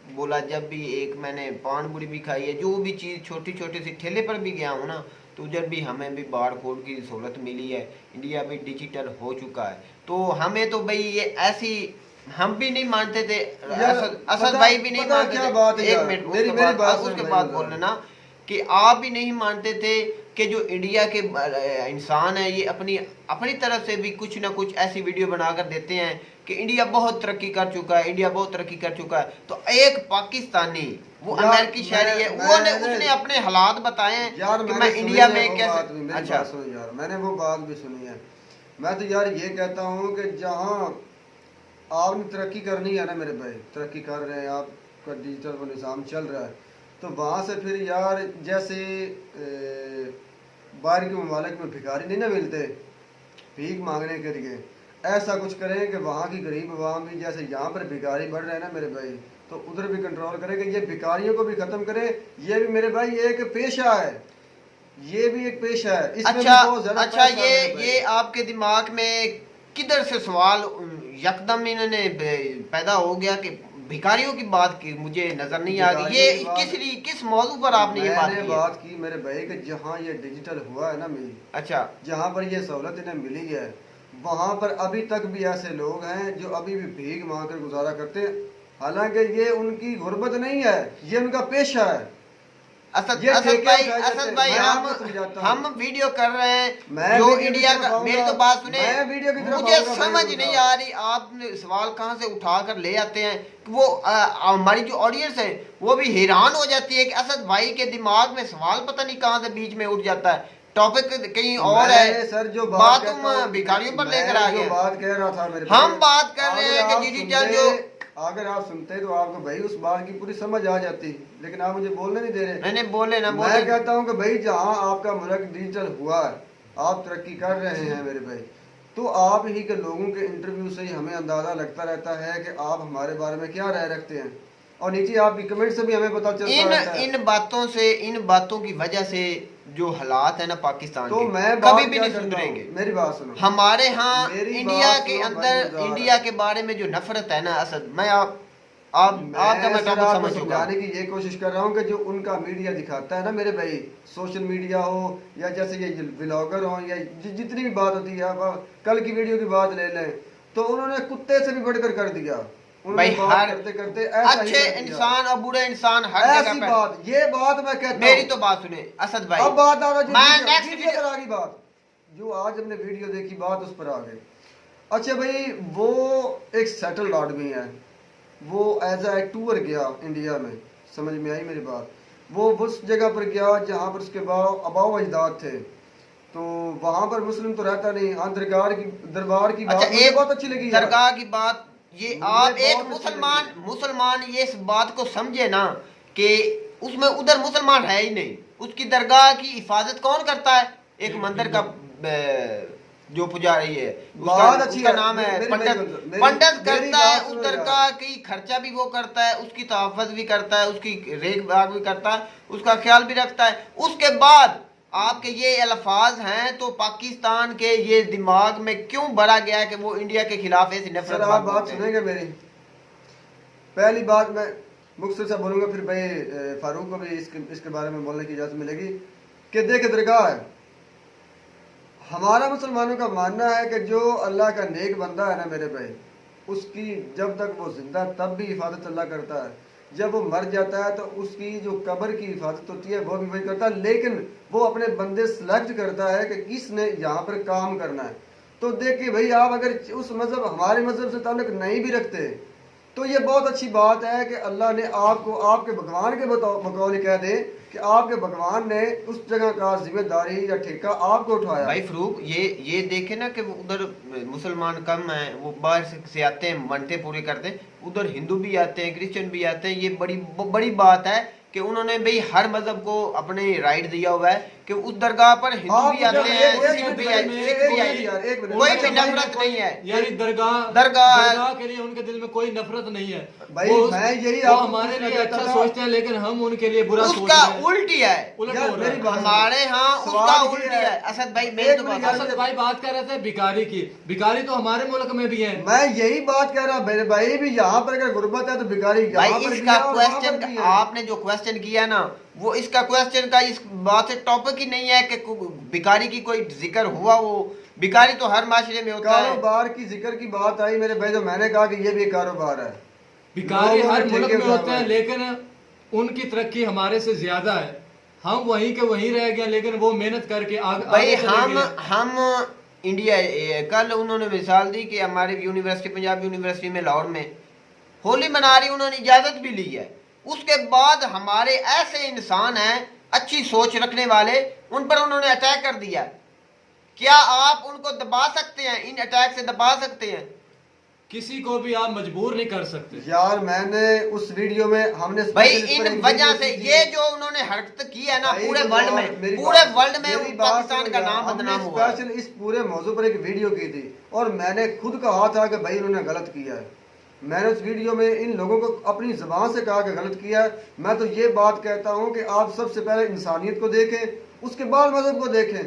बोला, जब भी एक मैंने पान बुरी भी खाई है, जो भी चीज़ छोटी छोटी सी ठेले पर भी गया हूँ ना, तो उधर भी हमें भी बार कोड की सहूलत मिली है। इंडिया भी डिजिटल हो चुका है। तो हमें तो भाई ये ऐसी, हम भी नहीं मानते थे, असद भाई भी नहीं मानते थे। एक मिनट, उसके बाद बोल लेना कि आप भी नहीं मानते थे कि जो इंडिया के इंसान है ये अपनी तरफ से भी कुछ ना कुछ ऐसी वीडियो बनाकर देते हैं कि इंडिया बहुत तरक्की कर चुका है, इंडिया बहुत तरक्की कर चुका है। तो एक पाकिस्तानी, वो अमेरिकी शहरी है, उसने अपने हालात बताए हैं कि मैं इंडिया में कैसे। अच्छा यार, मैंने वो बात भी सुनी है। मैं तो यार ये कहता हूँ कि जहाँ आपने तरक्की करनी है ना मेरे भाई, तरक्की कर रहे हैं, आपका डिजिटल वो निज़ाम चल रहा है, तो वहाँ से फिर यार जैसे बाहर के ममालिक में भिखारी नहीं ना मिलते भीख मांगने के लिए, ऐसा कुछ करें कि वहाँ की गरीब आवाम भी, जैसे यहाँ पर भिखारी बढ़ रहे हैं ना मेरे भाई, तो उधर भी कंट्रोल करें कि ये भिखारियों को भी ख़त्म करें। ये भी मेरे भाई एक पेशा है, ये भी एक पेशा है। इसमें अच्छा ये आपके दिमाग में किधर से सवाल यकदम इन्होंने पैदा हो गया कि भिखारियों की बात की? मुझे नजर नहीं आ रही ये किस मौजू पर आपने ये बात की मेरे भाई कि जहाँ ये डिजिटल हुआ है ना मेरी, अच्छा, जहाँ पर ये सहूलत इन्हें मिली है, वहाँ पर अभी तक भी ऐसे लोग हैं जो अभी भी भीख मांग कर गुजारा करते हैं। हालांकि ये उनकी गुर्बत नहीं है, ये उनका पेशा है। असद भाई हम वीडियो कर रहे हैं जो इंडिया का, मेरी तो बात सुने, मुझे समझ नहीं आ रही आप सवाल कहाँ से उठा कर ले आते हैं। वो हमारी जो ऑडियंस है वो भी हैरान हो जाती है कि असद भाई के दिमाग में सवाल पता नहीं कहाँ से बीच में उठ जाता है, टॉपिक कहीं और है सर। जो बात तुम भिखारियों पर लेकर आ गए। बात कह रहा था मेरे, हम बात कर रहे हैं कि डिजिटल जो, अगर आप सुनते तो आपको भाई उस बात की पूरी समझ आ जाती, लेकिन आप मुझे बोलने नहीं दे रहे। नहीं बोले ना, मैं कहता हूँ कि भाई जहाँ आपका मुल्क डिजिटल हुआ है, आप तरक्की कर रहे हैं मेरे भाई, तो आप ही के लोगों के इंटरव्यू से ही हमें अंदाजा लगता रहता है कि आप हमारे बारे में क्या राय रखते हैं, और नीचे आपकी कमेंट से भी हमें पता चलता रहता है। इन बातों की वजह से जो हालात है ना पाकिस्तान तो के, मैं कभी बात भी क्या नहीं करता हूँ, सुधरेंगे। मेरी बात सुनो, हमारे यहाँ मेरी इंडिया बात के सुनो अंदर, भाई, इंडिया के बारे में जो नफरत है ना असद, मैं आपका मैं सर टॉपिक आपको समझ चुका हूँ। समझाने की ये कोशिश कर रहा हूँ कि जो उनका मीडिया दिखाता है ना मेरे भाई, सोशल मीडिया हो या जैसे ये व्लॉगर हो या जितनी भी बात होती है, आप कल की वीडियो की बात ले लें तो उन्होंने कुत्ते से भी बढ़कर कर दिया। भाई उन्होंने बात हर करते करते ऐसा ही अच्छे कर दिया। इंसान और बुरे इंसान हर ऐसी जगह पे। बात, ये बात मैं कहता मेरी हूँ। तो बात सुने असद भाई, अब बात आ गई मैं नेक्स्ट वीडियो पर आ गई बात, जो आज हमने वीडियो देखी बात उस पर आ गई। अच्छा भाई, वो एक सेटल्ड आदमी है, वो एज ए टूर गया इंडिया में, समझ में आई मेरी बात। वो उस जगह पर गया जहाँ पर उसके अबाव अजदाद थे, तो वहां पर मुस्लिम तो रहता नहीं। हाँ, दरबार की बात अच्छा मुझे एक बहुत अच्छी लगी यार। दरगाह की बात, ये मुझे आप बहुत एक अच्छी मुसलमान ये इस बात को समझे ना कि उसमें उधर मुसलमान है ही नहीं, उसकी दरगाह की हिफाजत कौन करता है? एक मंदिर का जो पुजारी है, बहुत अच्छी उसका है। नाम है मेरी- पंडित। मेरी- पंडित मेरी करता है बात उस सुनो दरगाह की, खर्चा भी वो करता है, उसकी तहफ़्फ़ुज़ भी करता है, उसकी रेख भाग भी करता है, उसका ख्याल भी रखता है। उसके बाद आपके ये अल्फाज हैं तो पाकिस्तान के ये दिमाग में क्यों भरा गया है कि वो इंडिया के खिलाफ ऐसी सर नफरत आप बात बोलते हैं? सुनेंगे मेरी? पहली बात मैं मुख्तर से बोलूंगा, फिर भाई फारूक को भी इसके बारे में बोलने की इजाजत मिलेगी कि देख दरगाह है, हमारा मुसलमानों का मानना है कि जो अल्लाह का नेक बंदा है ना मेरे भाई, उसकी जब तक वो जिंदा तब भी हिफाजत अल्लाह करता है, जब वो मर जाता है तो उसकी जो कब्र की हिफाजत होती है वो भी वही करता है, लेकिन वो अपने बंदे सेलेक्ट करता है कि किसने यहाँ पर काम करना है। तो देखिए भाई, आप अगर उस मज़हब हमारे मज़हब से ताल्लुक नहीं भी रखते तो ये बहुत अच्छी बात है कि अल्लाह ने आपको आपके भगवान के बकौल कह दे कि आपके भगवान ने उस जगह का जिम्मेदारी या ठेका आपको उठाया। भाई फरूक, ये देखे ना कि वो उधर मुसलमान कम हैं, वो बाहर से आते हैं, मनते पूरे करते हैं, उधर हिंदू भी आते हैं, क्रिश्चियन भी आते हैं। ये बड़ी बात है कि उन्होंने भाई हर मजहब को अपने राइट दिया हुआ है कि उस दरगाह पर हिंदू भी आते हैं, सिख भी आए, कोई भी नफरत नहीं है। यानी दरगाह दरगाह के लिए उनके दिल में कोई नफरत नहीं है। भाई मैं यही वो आपको हमारे पूछना लिए चाहता अच्छा था। सोचते हैं लेकिन हम उनके लिए बुरा सोच उसका रहे हैं। उल्टी है, उलट यार हो रहा मेरी है। बात हमारे यहाँ सवाल उसका ये उल्टी है। है। असद भाई मेरी एक तो मिनट बात यार, असद भाई बात कर रहे थे भिखारी की, भिखारी तो हमारे मुल्क में भी है। मैं यही बात कह रहा मेरे भाई, भी यहाँ पर अगर गुर्बत है तो भिखारी भाई यहाँ पर भी इसका है और वहाँ पर क्वेश्चन भी है। आपने जो क्वेश्चन किया ना, वो इसका क्वेश्चन का इस बात से टॉपिक ही नहीं है कि भिखारी की कोई जिक्र हुआ। वो भिखारी तो हर माशरे में होता है। कारोबार की जिक्र की बात आई मेरे भाई, तो मैंने कहा कि ये भी एक कारोबार है। भिखारी लोगों हर ने मुल्क ठेके में होते उठाए हैं हुए। लेकिन उनकी तरक्की हमारे से ज्यादा है। हम वहीं के वहीं रह गए लेकिन वो मेहनत करके भाई आगे चले गए। हम इंडिया, कल उन्होंने मिसाल दी कि हमारी यूनिवर्सिटी, पंजाब यूनिवर्सिटी में लाहौर में होली मना रही, उन्होंने इजाजत भी ली है। उसके बाद हमारे ऐसे इंसान हैं अच्छी सोच रखने वाले, उन पर उन्होंने अटैक कर दिया। क्या आप उनको दबा सकते हैं? इन अटैक से दबा सकते हैं? किसी को भी आप मजबूर नहीं कर सकते। यार मैंने उस वीडियो में हमने भाई special इस पर इन एक वजह वीडियो से की थी। ये जो उन्होंने हरकत की है ना, भाई पूरे तो वर्ल्ड यार, में, मेरी पूरे बात- वर्ल्ड में मेरी बात पाकिस्तान सुनो का यार, नाम हमने बदनाम हुआ है। स्पेशल इस पूरे मौजू पर एक वीडियो की थी और मैंने खुद कहा था कि भाई उन्होंने गलत किया है। मैंने उस वीडियो में इन लोगों को अपनी जबान से कहा कि गलत किया है। मैं तो ये बात कहता हूँ कि आप सबसे पहले इंसानियत को देखें, उसके बाद मजहब को देखें।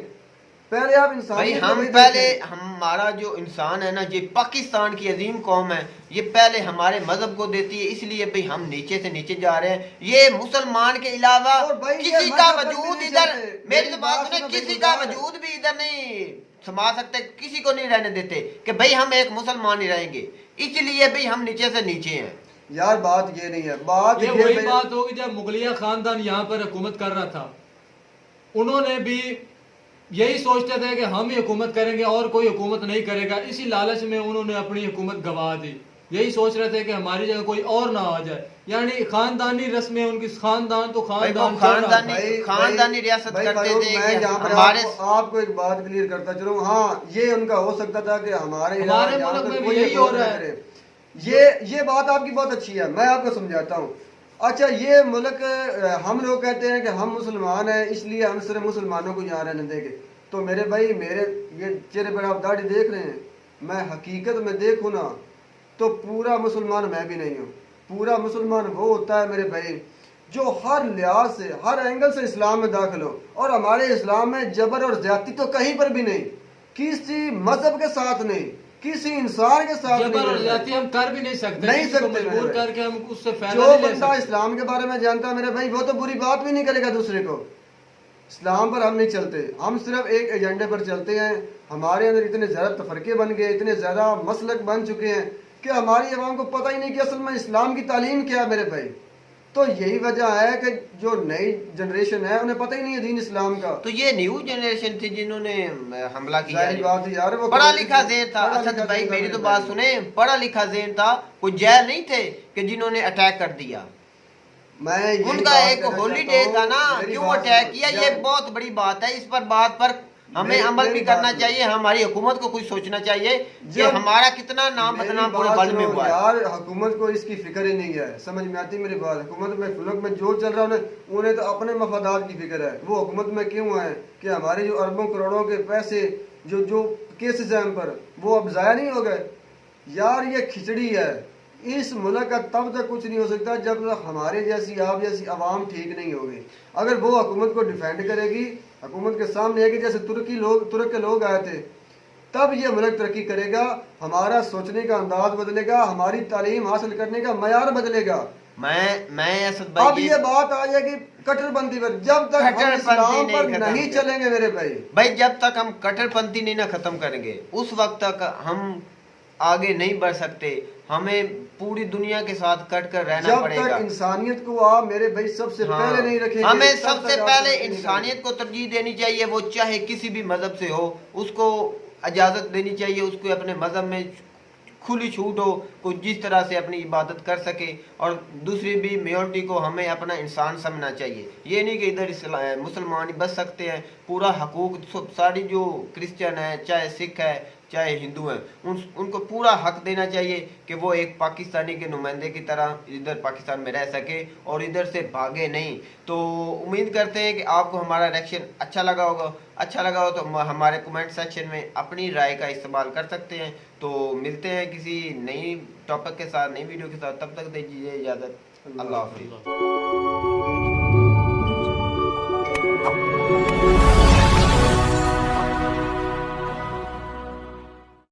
पहले आप भाई इंसानियत हम को भी पहले, देखें। हमारा जो इंसान है ना, ये पाकिस्तान की अजीम कौम है, ये पहले हमारे मजहब को देती है, इसलिए भाई हम नीचे से नीचे जा रहे हैं। ये मुसलमान के अलावा और भाई ये किसी का मजहब वजूद नहीं इधर, चलते। मेरी मेरी तो बात बात सुने, सुनो, किसी मेरी का बात। वजूद भी इधर नहीं समा सकते, किसी को नहीं रहने देते कि भाई हम एक मुसलमान ही रहेंगे, इसलिए भाई हम नीचे से नीचे हैं। यार बात ये नहीं है, बात ये ये वही भाई- बात होगी जब मुगलिया खानदान यहाँ पर हुकूमत कर रहा था, उन्होंने भी यही सोचते थे कि हम ही हुकूमत करेंगे और कोई हुकूमत नहीं करेगा। इसी लालच में उन्होंने अपनी हुकूमत गवा दी। यही सोच रहे थे कि हमारी जगह कोई और ना आ जाए। यानी खानदानी रस्में उनकी, खानदान तो भाई वो खानदान चल रहा था। खानदानी रियासत भाई करते फारूक, थे मैं कि यहाँ पर हमारे आपको एक बात क्लियर करता चलूं। हाँ, ये उनका हो सकता था कि हमारे हमारे यहाँ मुल्क पर में भी कोई यही हो हुकूमत रहा न है। करे। ये बात आपकी बहुत अच्छी है, मैं आपको समझाता हूँ। अच्छा, ये मुल्क हम लोग कहते हैं कि हम मुसलमान हैं इसलिए हम सिर्फ मुसलमानों को यहाँ रहने देंगे। तो मेरे भाई, मेरे ये चेहरे पर आप दाढ़ी देख रहे हैं, मैं हकीकत में देखूँ ना तो पूरा मुसलमान मैं भी नहीं हूँ। पूरा मुसलमान वो होता है मेरे भाई जो हर लिहाज से, हर एंगल से इस्लाम में दाखिल हो। और हमारे इस्लाम में जबर और ज्यादती तो कहीं पर भी नहीं, किसी मजहब के साथ नहीं, किसी इंसान के साथ जबर और नहीं। ज्यादती हम कर भी नहीं सकते, नहीं किसी को सकते मजबूर मेरे भाई। करके हम उससे फायदा जो नहीं ले बंदा सकते। इस्लाम के बारे में जानता है मेरे भाई, वो तो बुरी बात भी नहीं करेगा दूसरे को। इस्लाम पर हम नहीं चलते, हम सिर्फ एक एजेंडे पर चलते हैं। हमारे अंदर इतने ज़्यादा तफरके बन गए, इतने ज़्यादा मसलक बन चुके हैं कि हमारी अवाम को पता ही नहीं कि असल में इस्लाम की तालीम क्या है मेरे भाई। तो यही वजह है कि जो नई जनरेशन है उन्हें पता ही नहीं है दीन इस्लाम का। तो ये न्यू जनरेशन थी जिन्होंने हमला किया। जाहिर बात है यार, वो पढ़ा लिखा ज़हन था। पढ़ा असद लिखा भाई ज़हन था मेरी मेरे तो बात भाई। सुने, पढ़ा लिखा ज़हन था, कोई जैल नहीं थे कि जिन्होंने अटैक कर दिया। मैं यही उनका बात एक कहना हॉलीडे चाहता था हूँ, ना, मेरी क्यों बात अटैक सुनो। किया, ये बहुत बड़ी बात है। इस पर बात पर हमें अमल भी मेरी करना बात चाहिए। हमारी हुकूमत को कुछ सोचना चाहिए कि जब- हमारा कितना नाम मेरी बदनाम पूरे बात वर्ल्ड में सुनो हुआ है। यार, हुकूमत को इसकी फिक्र ही नहीं है। समझ में आती मेरी बात? हुकूमत में मुल्क में जो चल रहा है उन्हें तो अपने मफादात की फिक्र है। वो हुकूमत में क्यों है कि हमारे जो अरबों करोड़ों के पैसे जो जो केसेस हैं हम पर, वो अब ज़ाया नहीं हो गए। यार ये खिचड़ी है। इस मुल्क का तब तक कुछ नहीं हो सकता जब तक हमारे जैसी, आप जैसी आवाम ठीक नहीं होगी। अगर वो हुकूमत को डिफेंड करेगी, हुकूमत के सामने आएगी, जैसे तुर्क के लोग आए थे, तब ये मुल्क तरक्की करेगा। हमारा सोचने का अंदाज बदलेगा, हमारी तालीम हासिल करने का मयार बदलेगा। मैं असद अब भाई ये बात आ जाएगी कट्टरपंथी पर। जब तक हम कट्टरपंथी इस्लाम नहीं पर खत्म नहीं करें। चलेंगे मेरे भाई, भाई जब तक हम कट्टरपंथी नहीं ना खत्म करेंगे उस वक्त तक हम आगे नहीं बढ़ सकते। हमें पूरी दुनिया के साथ कट कर रहना जब पड़ेगा। तक इंसानियत को आप मेरे भाई सबसे हाँ, पहले नहीं रखेंगे, हमें तब सबसे तक आप पहले तरक्की नहीं इंसानियत को तरजीह देनी चाहिए। वो चाहे किसी भी मजहब से हो, उसको इजाजत देनी चाहिए, उसको अपने मजहब में खुली छूट हो, कोई जिस तरह से अपनी इबादत कर सके। और दूसरी भी मेजॉरिटी को हमें अपना इंसान समझना चाहिए। ये नहीं कि इधर मुसलमान ही बच सकते हैं, पूरा हकूक सारी जो क्रिश्चियन है, चाहे सिख है, चाहे हिंदू हैं, उनको पूरा हक देना चाहिए कि वो एक पाकिस्तानी के नुमाइंदे की तरह इधर पाकिस्तान में रह सके और इधर से भागे नहीं। तो उम्मीद करते हैं कि आपको हमारा रिएक्शन अच्छा लगा होगा। अच्छा लगा हो तो हमारे कमेंट सेक्शन में अपनी राय का इस्तेमाल कर सकते हैं। तो मिलते हैं किसी नई टॉपिक के साथ, नई वीडियो के साथ। तब तक दीजिए इजाज़त। अल्लाह हाफिज़।